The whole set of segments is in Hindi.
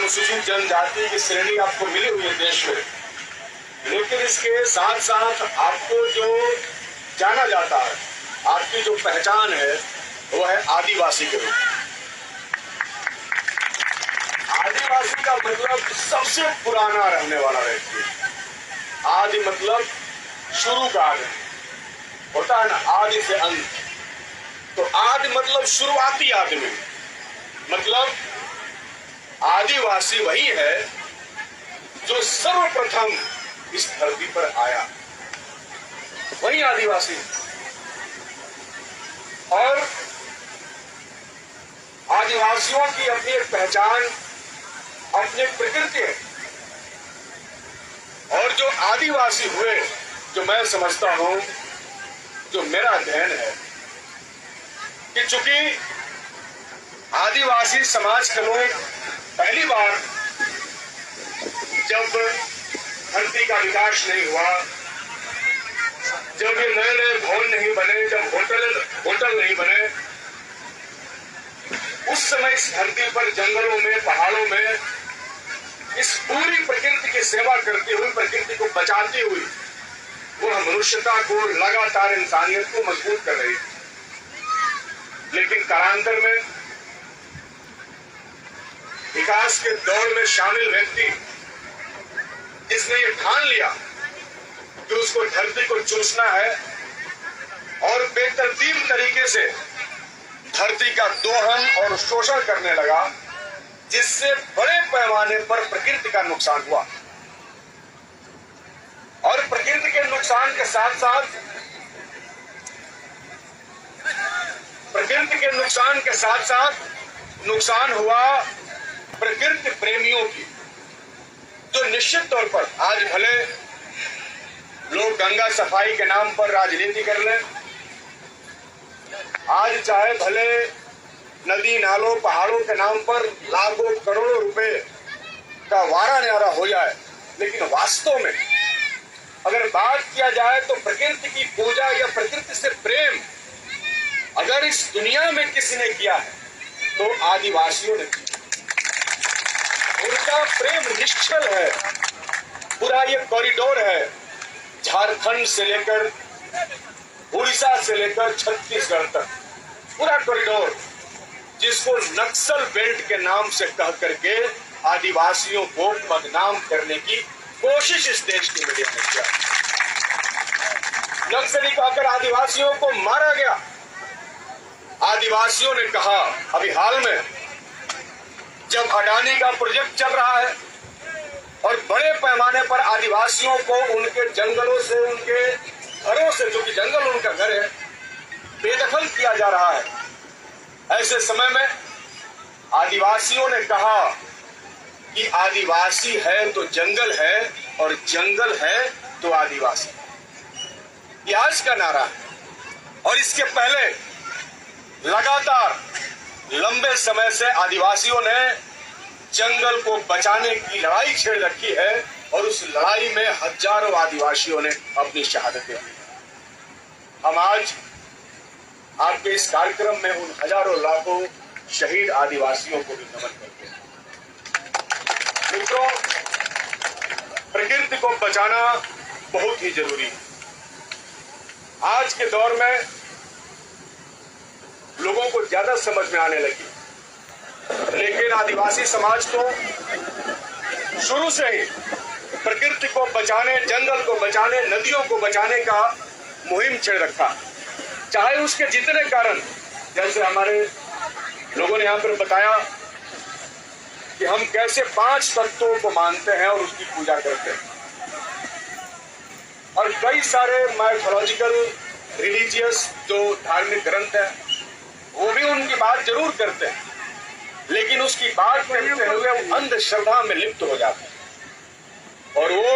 अनुसूचित जनजाति की श्रेणी आपको मिली हुई है देश में, लेकिन इसके साथ साथ आपको जो जाना जाता है, आपकी जो पहचान है वो है आदिवासी के रूप में। आदिवासी का मतलब सबसे पुराना रहने वाला व्यक्ति। आदि मतलब शुरू का आदि होता है ना, आदि से अंत। तो आदि मतलब शुरुआती आदमी, मतलब आदिवासी वही है जो सर्वप्रथम इस धरती पर आया, वही आदिवासी। और आदिवासियों की अपनी एक पहचान, अपनी प्रकृति है। और जो आदिवासी हुए, जो मैं समझता हूं, जो मेरा अध्ययन है कि चूंकि आदिवासी समाज के लोग पहली बार जब धरती का विकास नहीं हुआ, जब ये नए नए भवन नहीं बने, जब होटल नहीं बने, उस समय इस धरती पर जंगलों में, पहाड़ों में इस पूरी प्रकृति की सेवा करती हुई, प्रकृति को बचाती हुई, वह मनुष्यता को, लगातार इंसानियत को मजबूत कर रही है। लेकिन कालांतर में विकास के दौर में शामिल व्यक्ति जिसने ये ठान लिया कि उसको धरती को चूसना है और बेतरतीब तरीके से धरती का दोहन और शोषण करने लगा, जिससे बड़े पैमाने पर प्रकृति का नुकसान हुआ। और प्रकृति के नुकसान के साथ साथ नुकसान हुआ प्रकृति प्रेमियों की, जो निश्चित तौर पर आज भले लोग गंगा सफाई के नाम पर राजनीति कर लें, आज चाहे भले नदी नालों पहाड़ों के नाम पर लाखों करोड़ों रुपए का वारा न्यारा हो जाए, लेकिन वास्तव में अगर बात किया जाए तो प्रकृति की पूजा या प्रकृति से प्रेम अगर इस दुनिया में किसी ने किया है तो आदिवासियों ने किया। उनका प्रेम निश्चल है। पूरा ये कॉरिडोर है, झारखंड से लेकर उड़ीसा से लेकर छत्तीसगढ़ तक, पूरा कॉरिडोर जिसको नक्सल बेल्ट के नाम से कह करके आदिवासियों को बदनाम करने की कोशिश इस देश की मीडिया ने किया। नक्सली कहकर आदिवासियों को मारा गया। आदिवासियों ने कहा, अभी हाल में जब अडानी का प्रोजेक्ट चल रहा है और बड़े पैमाने पर आदिवासियों को उनके जंगलों से, उनके घरों से, जो कि जंगल उनका घर है, बेदखल किया जा रहा है, ऐसे समय में आदिवासियों ने कहा कि आदिवासी है तो जंगल है और जंगल है तो आदिवासी। ये आज का नारा है। और इसके पहले लगातार लंबे समय से आदिवासियों ने जंगल को बचाने की लड़ाई छेड़ रखी है और उस लड़ाई में हजारों आदिवासियों ने अपनी शहादतें दी। हम आज आपके इस कार्यक्रम में उन हजारों लाखों शहीद आदिवासियों को भी नमन करते हैं। मित्रों, प्रकृति को बचाना बहुत ही जरूरी है। आज के दौर में लोगों को ज्यादा समझ में आने लगी, लेकिन आदिवासी समाज तो शुरू से ही प्रकृति को बचाने, जंगल को बचाने, नदियों को बचाने का मुहिम छेड़ रखा। चाहे उसके जितने कारण, जैसे हमारे लोगों ने यहाँ पर बताया कि हम कैसे 5 तत्वों को मानते हैं और उसकी पूजा करते हैं, और कई सारे माइथोलॉजिकल, रिलीजियस जो धार्मिक ग्रंथ हैं वो भी उनकी बात जरूर करते हैं, लेकिन उसकी बात करते हुए वो अंधश्रद्धा में लिप्त हो जाते हैं और वो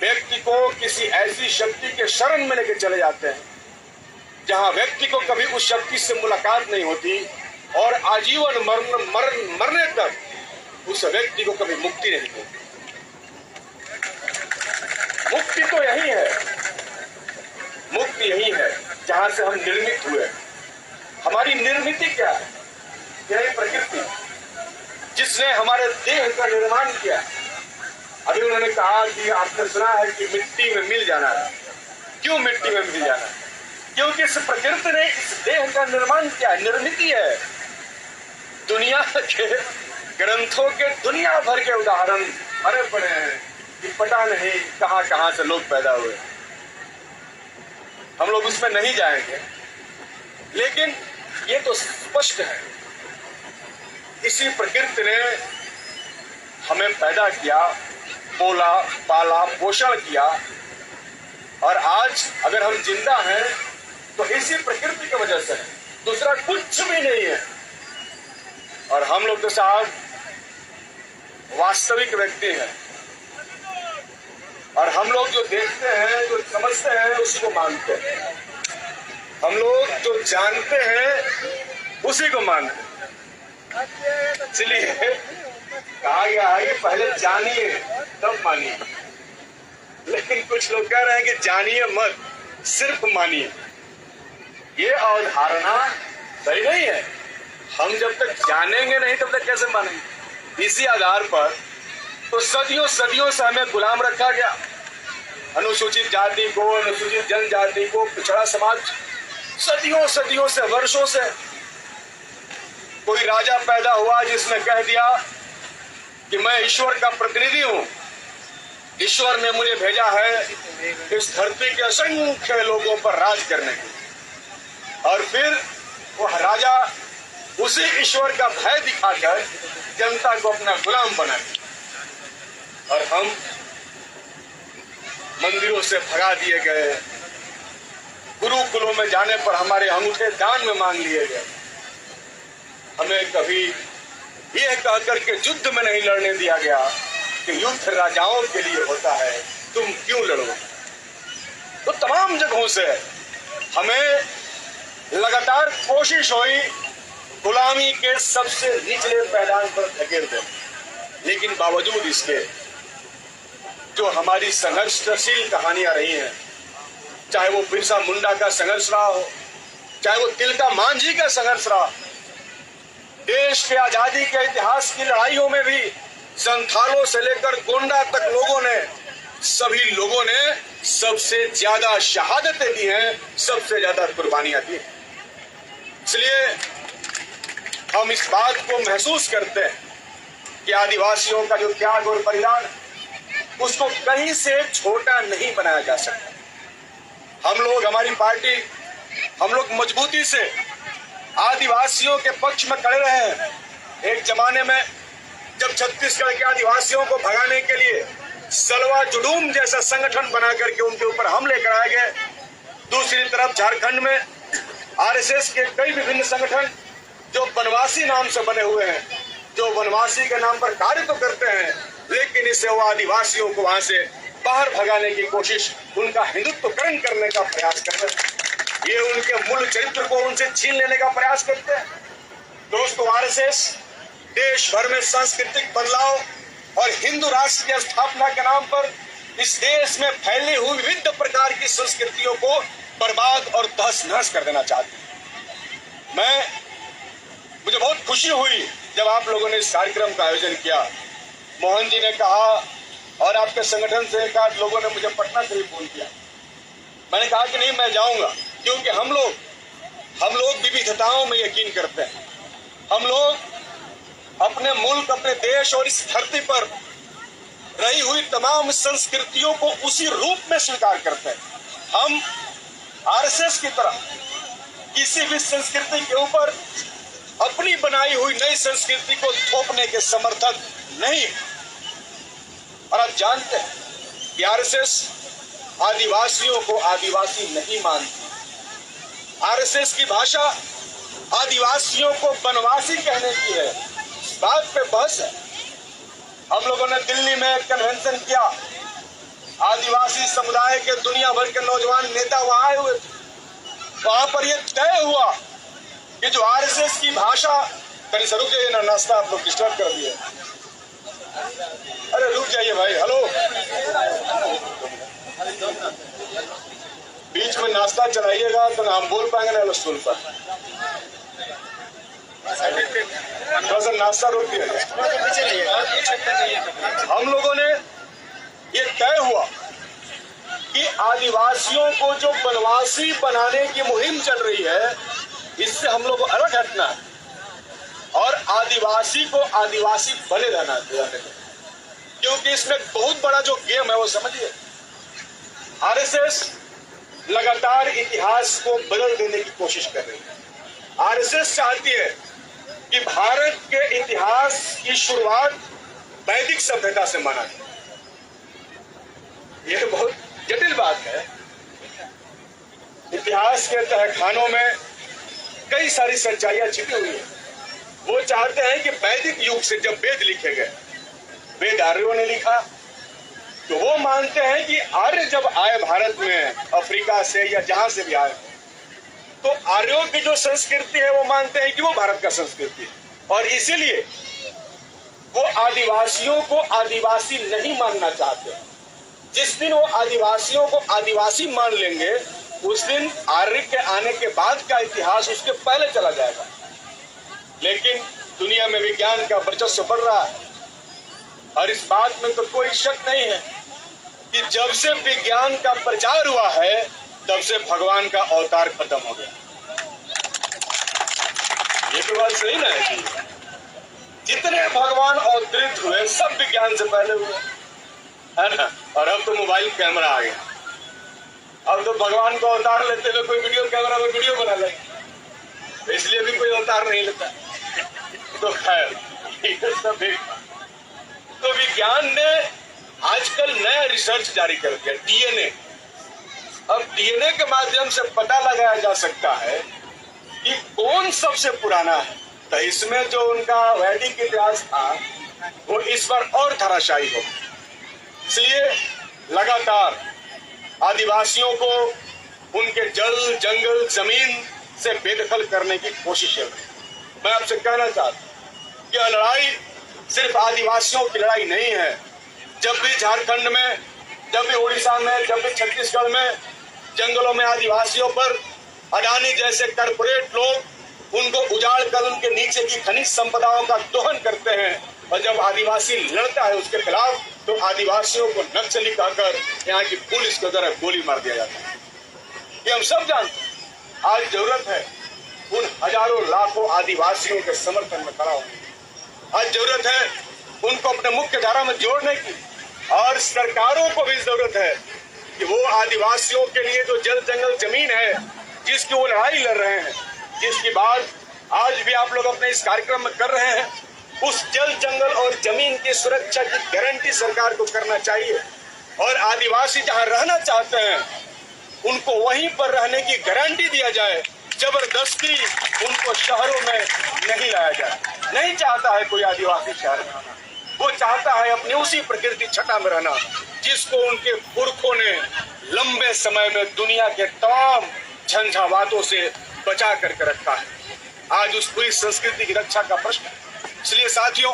व्यक्ति को किसी ऐसी शक्ति के शरण में लेके चले जाते हैं जहां व्यक्ति को कभी उस शक्ति से मुलाकात नहीं होती और आजीवन मरने तक उस व्यक्ति को कभी मुक्ति नहीं होती। मुक्ति तो यही है, मुक्ति यही है जहां से हम निर्मित हुए। हमारी निर्मिति क्या है? यही प्रकृति, जिस जिसने हमारे देह का निर्माण किया। अभी उन्होंने कहा कि आपने सुना है कि मिट्टी में मिल जाना है। क्यों मिट्टी में मिल जाना? क्योंकि इस प्रकृति ने इस देह का निर्माण किया, निर्मित है। दुनिया के ग्रंथों के दुनिया भर के उदाहरण भरे पड़े हैं कि पता नहीं कहां कहां से लोग पैदा हुए। हम लोग उसमें नहीं जाएंगे, लेकिन ये तो स्पष्ट है, इसी प्रकृति ने हमें पैदा किया, पोला, पाला, पोषण किया, और आज अगर हम जिंदा हैं तो इसी प्रकृति की वजह से है, दूसरा कुछ भी नहीं है। और हम लोग तो साहब वास्तविक व्यक्ति हैं, और हम लोग जो देखते हैं, जो समझते हैं, उसी को मानते हैं। हम लोग जो जानते हैं उसी को मानते हैं। इसलिए कहा गया है कि पहले जानिए तब मानिए, लेकिन कुछ लोग कह रहे हैं कि जानिए मत, सिर्फ मानिए। ये अवधारणा सही नहीं है। हम जब तक जानेंगे नहीं तब तक कैसे मानेंगे? इसी आधार पर तो सदियों सदियों से हमें गुलाम रखा गया। अनुसूचित जाति को, अनुसूचित जनजाति को, पिछड़ा समाज, सदियों सदियों से, वर्षों से। कोई राजा पैदा हुआ जिसने कह दिया कि मैं ईश्वर का प्रतिनिधि हूं, ईश्वर ने मुझे भेजा है इस धरती के असंख्य लोगों पर राज करने के। और फिर वह राजा उसी ईश्वर का भय दिखाकर जनता को अपना गुलाम बनाए, और हम मंदिरों से भगा दिए गए, गुरुकुलों में जाने पर हमारे अंगूठे दान में मांग लिए गए। हमें कभी यह कहकर के युद्ध में नहीं लड़ने दिया गया कि युद्ध राजाओं के लिए होता है, तुम क्यों लड़ो। तो तमाम जगहों से हमें लगातार कोशिश हुई गुलामी के सबसे निचले मैदान पर धकेल दे, लेकिन बावजूद इसके जो हमारी संघर्षशील कहानियां रही हैं, चाहे वो बिरसा मुंडा का संघर्ष रहा हो, चाहे वो तिलका मांझी का संघर्ष रहा, देश के आजादी के इतिहास की लड़ाइयों में भी संथालों से लेकर गोंडा तक सभी लोगों ने सबसे ज्यादा शहादतें दी हैं, सबसे ज्यादा कुर्बानियां दी। इसलिए हम इस बात को महसूस करते हैं कि आदिवासियों का जो त्याग और बलिदान, उसको कहीं से छोटा नहीं बनाया जा सकता। हम लोग, हमारी पार्टी, हम लोग मजबूती से आदिवासियों के पक्ष में खड़े रहे हैं। एक जमाने में जब छत्तीसगढ़ के आदिवासियों को भगाने के लिए सलवा जुडूम जैसा संगठन बना करके उनके ऊपर हमले कराए गए, दूसरी तरफ झारखंड में आरएसएस के कई विभिन्न संगठन जो वनवासी नाम से बने हुए हैं, जो वनवासी के नाम पर कार्य तो करते हैं, लेकिन इससे वो आदिवासियों को वहां से बाहर भगाने की कोशिश, उनका हिंदुत्वकरण करने का प्रयास करते हैं। ये उनके मूल चरित्र को उनसे छीन लेने का प्रयास करते हैं। दोस्तों, आरएसएस देश भर में सांस्कृतिक बदलाव और हिंदू राष्ट्र की स्थापना के नाम पर इस देश में फैली हुई विविध प्रकार की संस्कृतियों को बर्बाद और तहस नहस कर देना चाहती है। मुझे बहुत खुशी हुई जब आप लोगों ने इस कार्यक्रम का आयोजन किया। मोहन जी ने कहा, और आपके संगठन से एक आध लोगों ने मुझे पटना से भी फोन किया। मैंने कहा कि नहीं, मैं जाऊंगा, क्योंकि हम लोग विविधताओं में यकीन करते हैं। हम लोग अपने मुल्क, अपने देश और इस धरती पर रही हुई तमाम संस्कृतियों को उसी रूप में स्वीकार करते हैं। हम आरएसएस की तरह किसी भी संस्कृति के ऊपर अपनी बनाई हुई नई संस्कृति को थोपने के समर्थक नहीं। और आप जानते हैं कि आरएसएस आदिवासियों को आदिवासी नहीं मानती। आरएसएस की भाषा आदिवासियों को वनवासी कहने की है। इस बात पे बहस है। हम लोगों ने दिल्ली में एक कन्वेंशन किया, आदिवासी समुदाय के दुनिया भर के नौजवान नेता वहां आए हुए थे। वहां पर यह तय हुआ कि जो आरएसएस की भाषा, कहीं से रुक जाइए ना, नाश्ता आप लोग डिस्टर्ब कर दिए। अरे रुक जाइए भाई, हेलो, बीच में नाश्ता चलाइएगा तो ना हम बोल पाएंगे ना स्टूल पर। थोड़ा सा नाश्ता रोक दिया। हम लोगों ने ये तय हुआ कि आदिवासियों को जो वनवासी बनाने की मुहिम चल रही है, इससे हम लोग को अलग हटना है और आदिवासी को आदिवासी बने रहना है, क्योंकि इसमें बहुत बड़ा जो गेम है वो समझिए। आरएसएस लगातार इतिहास को बदल देने की कोशिश कर रही है। आरएसएस चाहती है कि भारत के इतिहास की शुरुआत वैदिक सभ्यता से माना जाए। यह बहुत जटिल बात है। इतिहास के तहखानों में कई सारी सच्चाइयां छिपी हुई है। वो चाहते हैं कि वैदिक युग से जब वेद लिखे गए, वेद आर्यों ने लिखा, तो वो मानते हैं कि आर्य जब आए भारत में अफ्रीका से या जहां से भी आए, तो आर्यों की जो संस्कृति है वो मानते हैं कि वो भारत का संस्कृति है, और इसीलिए वो आदिवासियों को आदिवासी नहीं मानना चाहते। जिस दिन वो आदिवासियों को आदिवासी मान लेंगे, उस दिन आर्य के आने के बाद का इतिहास उसके पहले चला जाएगा। लेकिन दुनिया में विज्ञान का वर्चस्व बढ़ रहा है और इस बात में तो कोई शक नहीं है कि जब से विज्ञान का प्रचार हुआ है, तब से भगवान का अवतार खत्म हो गया। ये तो बात सही ना है कि जितने भगवान अवतरित हुए सब विज्ञान से पहले हुए, है ना। और अब तो मोबाइल कैमरा आ गया, अब तो भगवान को अवतार लेते हुए कोई वीडियो कैमरा में वीडियो बना ले, इसलिए भी कोई अवतार नहीं लेता। तो खैर ये सब एक, तो विज्ञान ने आजकल नया रिसर्च जारी कर दिया, डीएनए। अब डीएनए के माध्यम से पता लगाया जा सकता है कि कौन सबसे पुराना है। तो इसमें जो उनका वैदिक इतिहास था वो इस बार और धराशायी हो। इसलिए लगातार आदिवासियों को उनके जल, जंगल, जमीन से बेदखल करने की कोशिश है। मैं आपसे कहना चाहता हूं कि यह लड़ाई सिर्फ आदिवासियों की लड़ाई नहीं है। जब भी झारखंड में, जब भी उड़ीसा में, जब भी छत्तीसगढ़ में जंगलों में आदिवासियों पर अडानी जैसे कॉर्पोरेट लोग उनको उजाड़ कर उनके नीचे की खनिज संपदाओं का दोहन करते हैं, और जब आदिवासी लड़ता है उसके खिलाफ, तो आदिवासियों को नक्सली कहकर यहाँ की पुलिस के द्वारा गोली मार दिया जाता है। ये हम सब जानते हैं। आज जरूरत है उन हजारों लाखों आदिवासियों के समर्थन में खड़ा होने। आज जरूरत है उनको अपने मुख्य धारा में जोड़ने की, और सरकारों को भी जरूरत है कि वो आदिवासियों के लिए जो जल, जंगल, जमीन है जिसकी वो लड़ाई लड़ रहे हैं, जिसकी बात आज भी आप लोग अपने इस कार्यक्रम में कर रहे हैं, उस जल, जंगल और जमीन की सुरक्षा की गारंटी सरकार को करना चाहिए। और आदिवासी जहां रहना चाहते हैं उनको वहीं पर रहने की गारंटी दिया जाए। जबरदस्ती उनको शहरों में नहीं लाया जाए। नहीं चाहता है कोई आदिवासी शहर में रहना, वो चाहता है अपनी उसी प्रकृति छटा में रहना जिसको उनके पुरखों ने लंबे समय में दुनिया के तमाम झंझावातों से बचा करके रखा है। आज उस पूरी संस्कृति की रक्षा का प्रश्न है। इसलिए साथियों,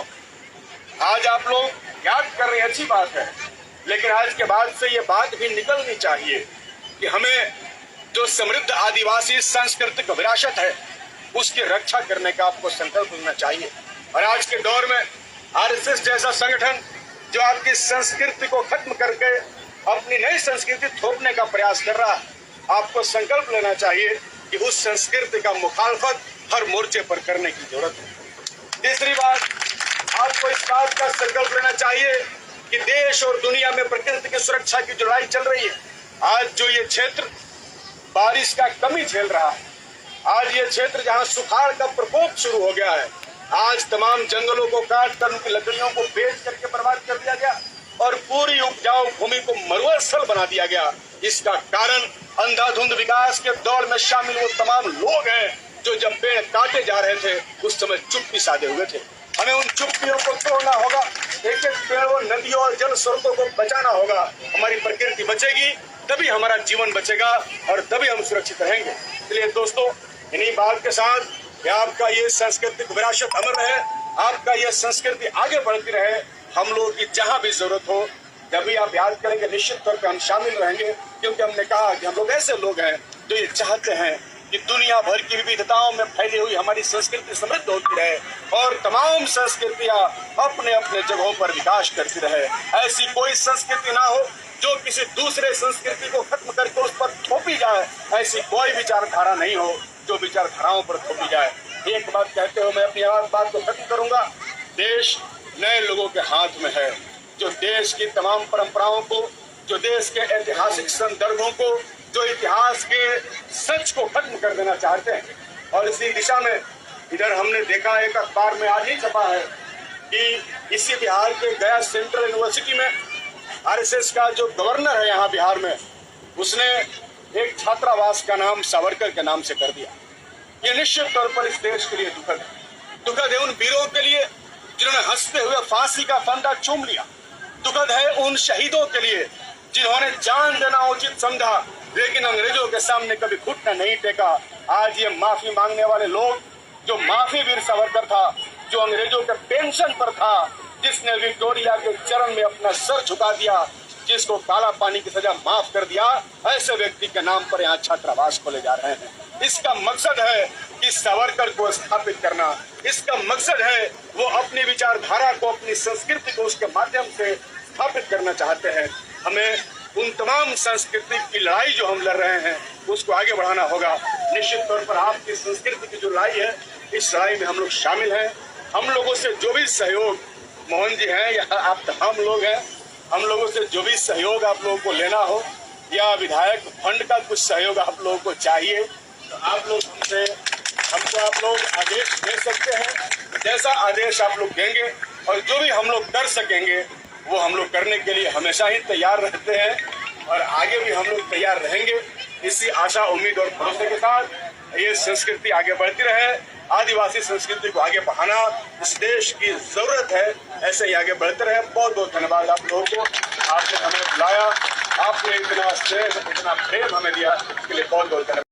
आज आप लोग याद कर रहे हैं, अच्छी बात है, लेकिन आज के बाद से ये बात भी निकलनी चाहिए कि हमें जो समृद्ध आदिवासी सांस्कृतिक विरासत है उसकी रक्षा करने का आपको संकल्प लेना चाहिए। और आज के दौर में आरएसएस जैसा संगठन जो आपकी संस्कृति को खत्म करके अपनी नई संस्कृति थोपने का प्रयास कर रहा है, आपको संकल्प लेना चाहिए कि उस संस्कृति का मुखालफत हर मोर्चे पर करने की जरूरत है। तीसरी बात, आपको इस बात का संकल्प लेना चाहिए कि देश और दुनिया में प्रकृति की सुरक्षा की लड़ाई चल रही है। आज जो ये क्षेत्र बारिश का कमी झेल रहा है, आज ये क्षेत्र जहां सुखाड़ का प्रकोप शुरू हो गया है, आज तमाम जंगलों को काट कर उनकी लकड़ियों को बेच करके बर्बाद कर दिया गया और पूरी उपजाऊ भूमि को मरुआ स्थल बना दिया गया। इसका कारण अंधाधुंध विकास के दौर में शामिल वो तमाम लोग हैं जो जब पेड़ काटे जा रहे थे उस समय चुप्पी साधे हुए थे। हमें उन चुप्पियों को तोड़ना होगा, एक एक पेड़ों, नदियों और जल स्रोतों को बचाना होगा। हमारी प्रकृति बचेगी तभी हमारा जीवन बचेगा और तभी हम सुरक्षित रहेंगे। इसलिए दोस्तों, इन्हीं बात के साथ कि आपका ये सांस्कृतिक विरासत अमर रहे, आपका ये संस्कृति आगे बढ़ती रहे। हम लोगों की जहां भी जरूरत हो, जब भी आप याद करेंगे, निश्चित तौर पर हम शामिल रहेंगे, क्योंकि हमने कहा कि हम लोग ऐसे लोग हैं जो ये चाहते हैं कि दुनिया भर की विविधताओं में फैली हुई हमारी संस्कृति समृद्ध होती रहे और तमाम संस्कृतियां अपने अपने जगहों पर विकास करती रहे। ऐसी कोई संस्कृति ना हो जो किसी दूसरे संस्कृति को खत्म करके उस पर थोपी जाए। ऐसी कोई विचारधारा नहीं हो जो विचारधाराओं पर थोपी जाए। एक बात कहते हुए मैं अपनी बात को खत्म करूंगा। देश नए लोगों के हाथ में है जो देश की तमाम परंपराओं को, जो देश के ऐतिहासिक संदर्भों को, जो इतिहास के सच को खत्म कर देना चाहते हैं। और इसी दिशा में इधर हमने देखा, एक अखबार में आज ही छपा है कि इसी बिहार के गया सेंट्रल यूनिवर्सिटी में आरएसएस का जो गवर्नर है यहाँ बिहार में, उसने एक छात्रावास का नाम सावरकर के नाम से कर दिया। ये निश्चित तौर पर इस देश के लिए दुखद है उन वीरों के लिए जिन्होंने हंसते हुए फांसी का फंदा चूम लिया। दुखद है उन शहीदों के लिए जिन्होंने जान देना उचित समझा लेकिन अंग्रेजों के सामने कभी घुटना नहीं टेका। आज ये माफी मांगने वाले लोग, जो माफी वीर सावरकर था, जो अंग्रेजों के पेंशन पर था, जिसने विक्टोरिया के चरण में अपना सर झुका दिया, जिसको काला पानी की सजा माफ कर दिया, ऐसे व्यक्ति के नाम पर यहाँ छात्रावास खोले जा रहे हैं। इसका मकसद है कि सावरकर को स्थापित करना। इसका मकसद है वो अपनी विचारधारा को, अपनी संस्कृति को उसके माध्यम से स्थापित करना चाहते हैं। हमें उन तमाम सांस्कृतिक की लड़ाई जो हम लड़ रहे हैं उसको आगे बढ़ाना होगा। निश्चित तौर पर आपकी संस्कृति की जो लड़ाई है, इस लड़ाई में हम लोग शामिल हैं। हम लोगों से जो भी सहयोग, मोहन जी हैं या आप तमाम लोग हैं, हम लोगों से जो भी सहयोग आप लोगों को लेना हो या विधायक फंड का कुछ सहयोग आप लोगों को चाहिए तो आप लोग हमको आप लोग आदेश दे सकते हैं। जैसा आदेश आप लोग देंगे और जो भी हम लोग कर सकेंगे वो हम लोग करने के लिए हमेशा ही तैयार रहते हैं और आगे भी हम लोग तैयार रहेंगे। इसी आशा, उम्मीद और भरोसे के साथ ये संस्कृति आगे बढ़ती रहे। आदिवासी संस्कृति को आगे बढ़ाना इस देश की जरूरत है, ऐसे ही आगे बढ़ते रहे। बहुत बहुत धन्यवाद आप लोगों को, आपने हमें बुलाया, आपने इतना स्नेह, इतना प्रेम हमें दिया, इसके लिए बहुत बहुत धन्यवाद।